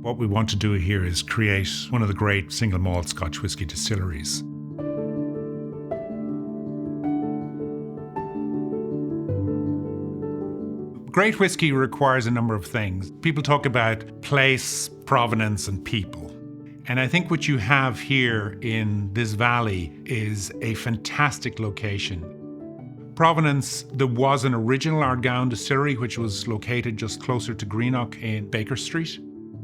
What we want to do here is create one of the great single malt Scotch whisky distilleries. Great whisky requires a number of things. People talk about place, provenance, and people. And I think what you have here in this valley is a fantastic location. Provenance, there was an original Ardgowan Distillery which was located just closer to Greenock in Baker Street.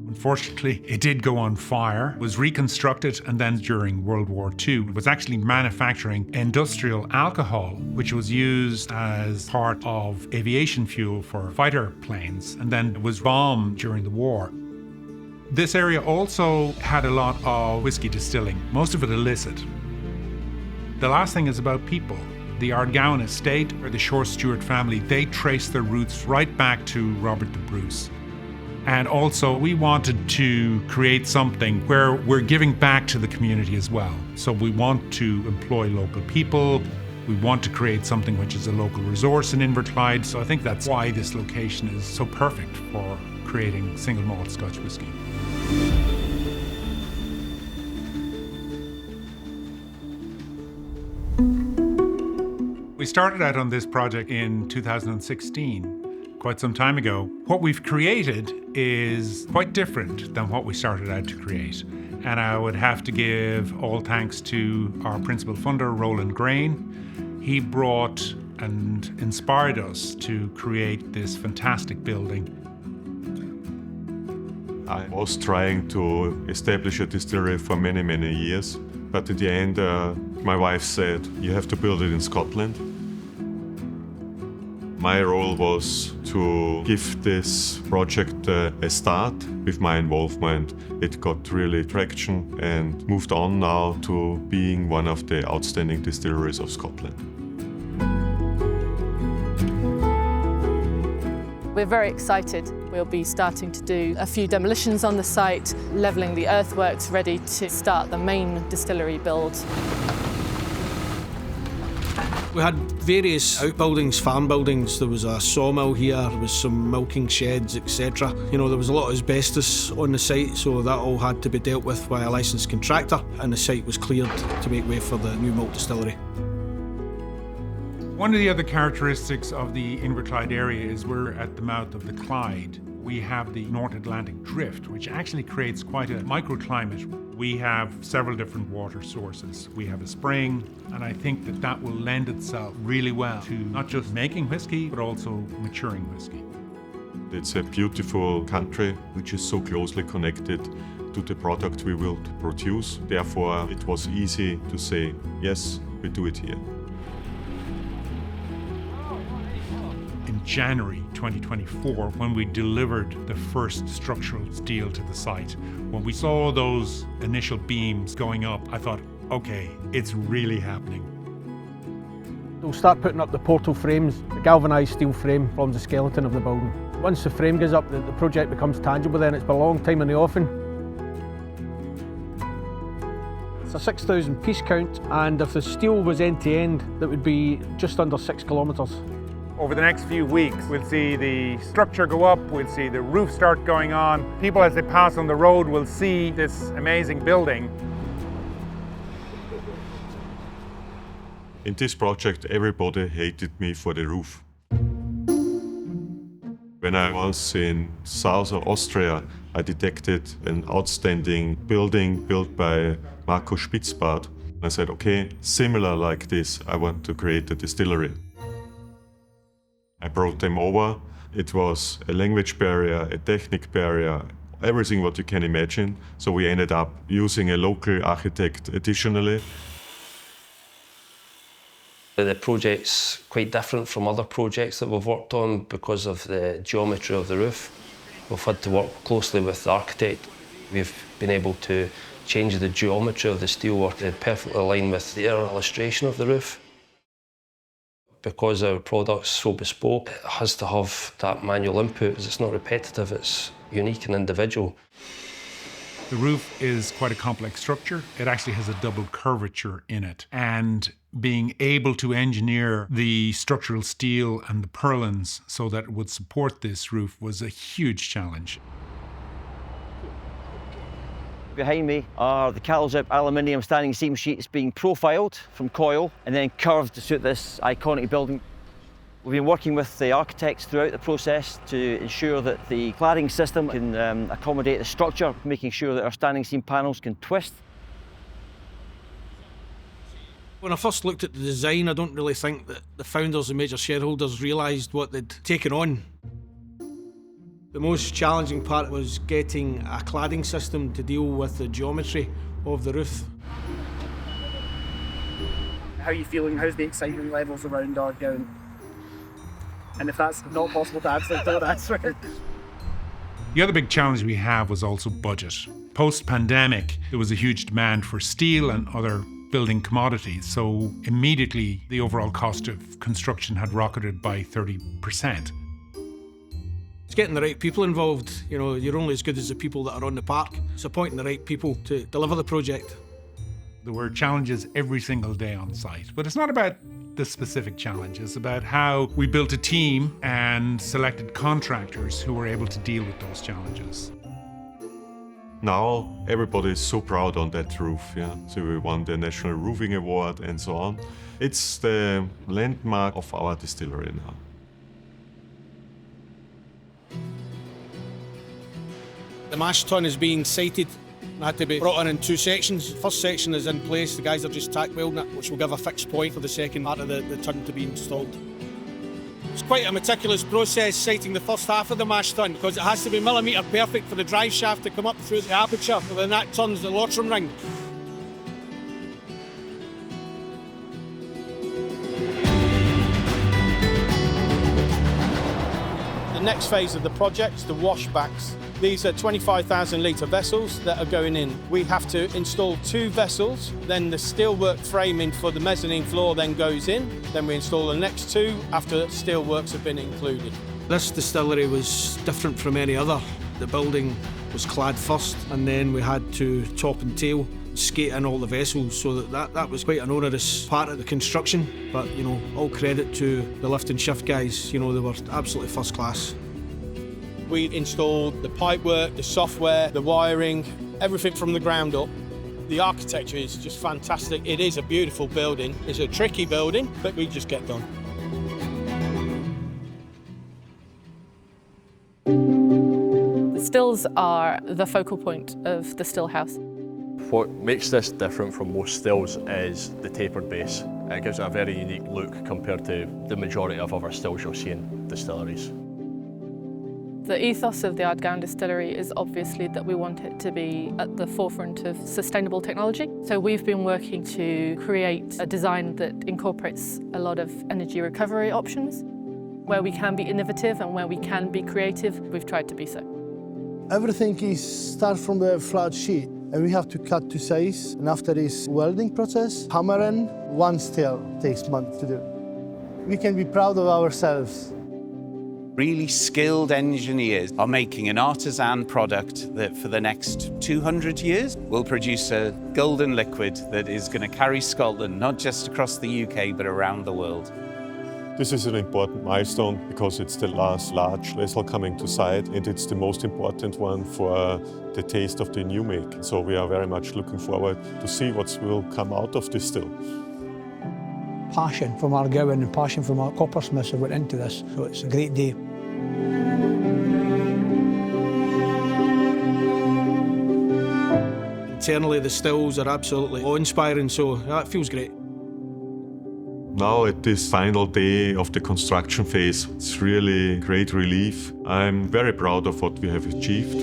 Unfortunately, it did go on fire, was reconstructed, and then during World War II was actually manufacturing industrial alcohol, which was used as part of aviation fuel for fighter planes, and then was bombed during the war. This area also had a lot of whisky distilling, most of it illicit. The last thing is about people. The Ardgowan Estate, or the Shore Stewart family, they trace their roots right back to Robert the Bruce. And also, we wanted to create something where we're giving back to the community as well. So we want to employ local people. We want to create something which is a local resource in Inverclyde. So I think that's why this location is so perfect for creating single malt Scotch whisky. We started out on this project in 2016. Quite some time ago. What we've created is quite different than what we started out to create. And I would have to give all thanks to our principal funder, Roland Grain. He brought and inspired us to create this fantastic building. I was trying to establish a distillery for many, many years. But at the end, my wife said, you have to build it in Scotland. My role was to give this project a start. With my involvement, it got really traction and moved on now to being one of the outstanding distilleries of Scotland. We're very excited. We'll be starting to do a few demolitions on the site, levelling the earthworks, ready to start the main distillery build. We had various outbuildings, farm buildings. There was a sawmill here, there was some milking sheds, etc. You know, there was a lot of asbestos on the site, so that all had to be dealt with by a licensed contractor, and the site was cleared to make way for the new malt distillery. One of the other characteristics of the Inverclyde area is we're at the mouth of the Clyde. We have the North Atlantic Drift, which actually creates quite a microclimate. We have several different water sources. We have a spring, and I think that that will lend itself really well to not just making whisky, but also maturing whisky. It's a beautiful country which is so closely connected to the product we will produce. Therefore, it was easy to say, yes, we do it here. In January 2024, when we delivered the first structural steel to the site, when we saw those initial beams going up, I thought, okay, it's really happening. We'll start putting up the portal frames. The galvanised steel frame forms the skeleton of the building. Once the frame goes up, the project becomes tangible then. It's been a long time in the offing. It's a 6,000 piece count, and if the steel was end to end, that would be just under 6 kilometres. Over the next few weeks, we'll see the structure go up, we'll see the roof start going on. People as they pass on the road will see this amazing building. In this project, everybody hated me for the roof. When I was in south of Austria, I detected an outstanding building built by Marco Spitzbart. I said, okay, similar like this, I want to create a distillery. I brought them over. It was a language barrier, a technique barrier, everything what you can imagine. So we ended up using a local architect additionally. The project's quite different from other projects that we've worked on because of the geometry of the roof. We've had to work closely with the architect. We've been able to change the geometry of the steelwork to perfectly align with their illustration of the roof. Because our product's so bespoke, it has to have that manual input because it's not repetitive, it's unique and individual. The roof is quite a complex structure. It actually has a double curvature in it. And being able to engineer the structural steel and the purlins so that it would support this roof was a huge challenge. Behind me are the Calzip aluminium standing seam sheets being profiled from coil and then curved to suit this iconic building. We've been working with the architects throughout the process to ensure that the cladding system can accommodate the structure, making sure that our standing seam panels can twist. When I first looked at the design, I don't really think that the founders and major shareholders realised what they'd taken on. The most challenging part was getting a cladding system to deal with the geometry of the roof. How are you feeling? How's the excitement levels around Ardgowan? And if that's not possible to answer, don't answer it. The other big challenge we have was also budget. Post-pandemic, there was a huge demand for steel and other building commodities, so immediately the overall cost of construction had rocketed by 30%. It's getting the right people involved. You know, you're only as good as the people that are on the park. It's appointing the right people to deliver the project. There were challenges every single day on site, but it's not about the specific challenge. It's about how we built a team and selected contractors who were able to deal with those challenges. Now everybody is so proud on that roof, yeah. So we won the National Roofing Award and so on. It's the landmark of our distillery now. The mash tun is being sited and had to be brought in two sections. First section is in place, the guys are just tack welding it, which will give a fixed point for the second part of the tun to be installed. It's quite a meticulous process siting the first half of the mash tun because it has to be millimetre perfect for the drive shaft to come up through the aperture, and then that turns the Lotram ring. The next phase of the project is the washbacks. These are 25,000 litre vessels that are going in. We have to install 2 vessels, then the steelwork framing for the mezzanine floor then goes in, then we install the next 2 after steelworks have been included. This distillery was different from any other. The building was clad first, and then we had to top and tail skate in all the vessels, so that was quite an onerous part of the construction. But, you know, all credit to the lift and shift guys, you know, they were absolutely first class. We installed the pipework, the software, the wiring, everything from the ground up. The architecture is just fantastic. It is a beautiful building. It's a tricky building, but we just get done. The stills are the focal point of the still house. What makes this different from most stills is the tapered base. It gives it a very unique look compared to the majority of other stills you'll see in distilleries. The ethos of the Ardgowan Distillery is obviously that we want it to be at the forefront of sustainable technology. So we've been working to create a design that incorporates a lot of energy recovery options. Where we can be innovative and where we can be creative, we've tried to be so. Everything is start from the flat sheet and we have to cut to size, and after this welding process, hammering, one still takes months to do. We can be proud of ourselves. Really skilled engineers are making an artisan product that for the next 200 years will produce a golden liquid that is going to carry Scotland not just across the UK but around the world. This is an important milestone because it's the last large vessel coming to site, and it's the most important one for the taste of the new make. So we are very much looking forward to see what will come out of this still. Passion from Ardgowan and passion from our coppersmiths have went into this, so it's a great day. Internally, the stills are absolutely awe-inspiring, so yeah, it feels great. Now at this final day of the construction phase, it's really great relief. I'm very proud of what we have achieved.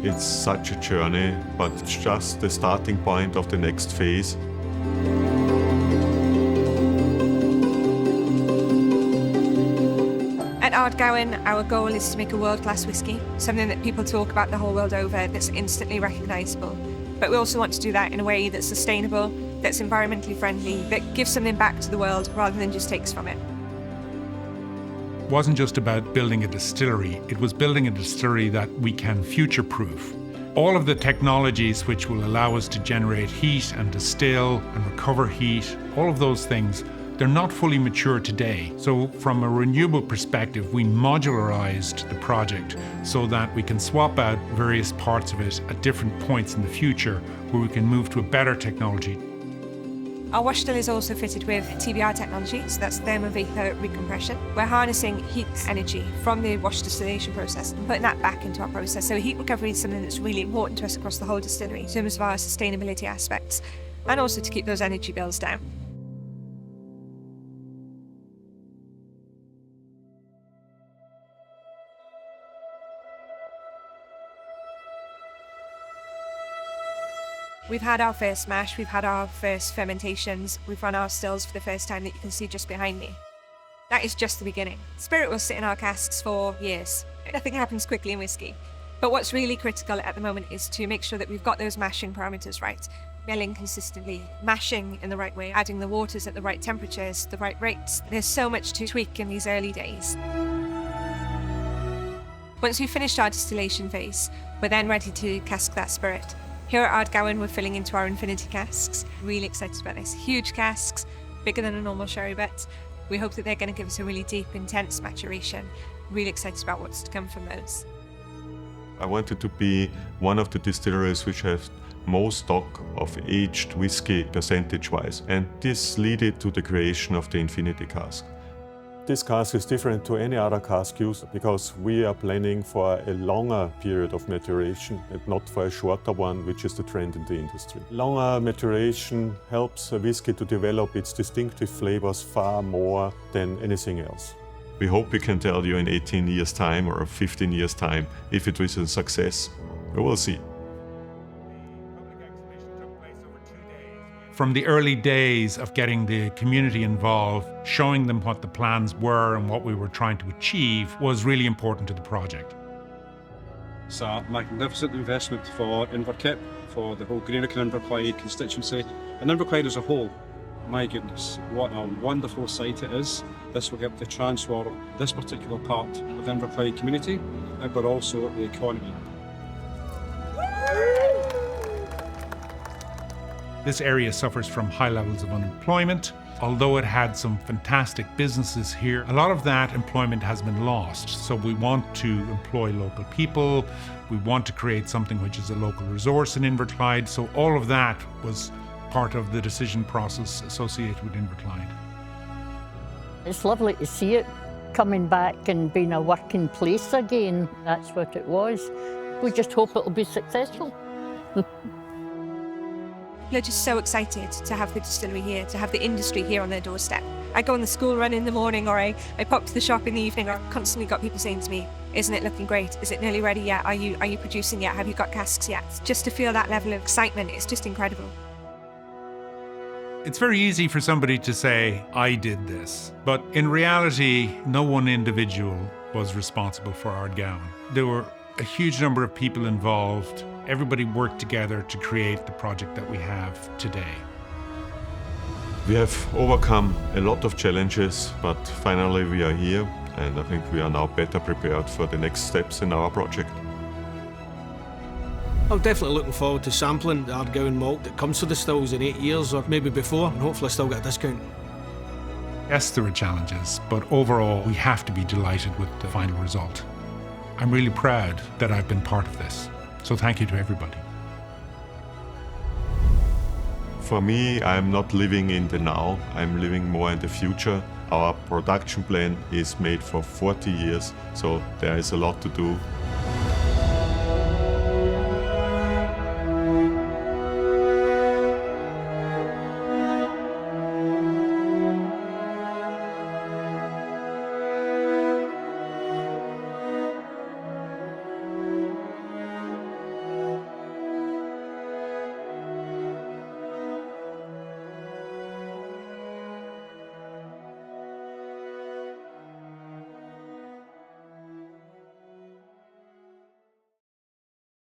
It's such a journey, but it's just the starting point of the next phase. At Ardgowan, our goal is to make a world-class whisky, something that people talk about the whole world over, that's instantly recognisable. But we also want to do that in a way that's sustainable, that's environmentally friendly, that gives something back to the world rather than just takes from it. It wasn't just about building a distillery, it was building a distillery that we can future-proof. All of the technologies which will allow us to generate heat and distill and recover heat, all of those things they're not fully mature today. So from a renewable perspective, we modularized the project so that we can swap out various parts of it at different points in the future where we can move to a better technology. Our wash still is also fitted with TBR technology, so that's thermovapor recompression. We're harnessing heat energy from the wash distillation process and putting that back into our process. So heat recovery is something that's really important to us across the whole distillery in terms of our sustainability aspects and also to keep those energy bills down. We've had our first mash, we've had our first fermentations, we've run our stills for the first time that you can see just behind me. That is just the beginning. Spirit will sit in our casks for years. Nothing happens quickly in whiskey. But what's really critical at the moment is to make sure that we've got those mashing parameters right. Milling consistently, mashing in the right way, adding the waters at the right temperatures, the right rates. There's so much to tweak in these early days. Once we've finished our distillation phase, we're then ready to cask that spirit. Here at Ardgowan, we're filling into our infinity casks. Really excited about this. Huge casks, bigger than a normal sherry butt. We hope that they're going to give us a really deep, intense maturation. Really excited about what's to come from those. I wanted to be one of the distilleries which have most stock of aged whiskey percentage-wise, and this led to the creation of the infinity cask. This cask is different to any other cask used because we are planning for a longer period of maturation and not for a shorter one, which is the trend in the industry. Longer maturation helps a whiskey to develop its distinctive flavors far more than anything else. We hope we can tell you in 18 years' time or 15 years' time if it was a success. We will see. From the early days of getting the community involved, showing them what the plans were and what we were trying to achieve was really important to the project. It's a magnificent investment for Inverkip, for the whole Greenock and Inverclyde constituency, and Inverclyde as a whole. My goodness, what a wonderful site it is. This will help to transform this particular part of the Inverclyde community, but also the economy. This area suffers from high levels of unemployment. Although it had some fantastic businesses here, a lot of that employment has been lost. So we want to employ local people. We want to create something which is a local resource in Inverclyde. So all of that was part of the decision process associated with Inverclyde. It's lovely to see it coming back and being a working place again. That's what it was. We just hope it'll be successful. People are just so excited to have the distillery here, to have the industry here on their doorstep. I go on the school run in the morning, or I pop to the shop in the evening. I've constantly got people saying to me, isn't it looking great? Is it nearly ready yet? Are you producing yet? Have you got casks yet? Just to feel that level of excitement, it's just incredible. It's very easy for somebody to say, I did this. But in reality, no one individual was responsible for Ardgowan. There were a huge number of people involved. Everybody worked together to create the project that we have today. We have overcome a lot of challenges, but finally we are here, and I think we are now better prepared for the next steps in our project. I'm definitely looking forward to sampling the Ardgowan malt that comes to the stills in 8 years or maybe before, and hopefully I still get a discount. Yes, there are challenges, but overall we have to be delighted with the final result. I'm really proud that I've been part of this. So thank you to everybody. For me, I'm not living in the now, I'm living more in the future. Our production plan is made for 40 years, so there is a lot to do.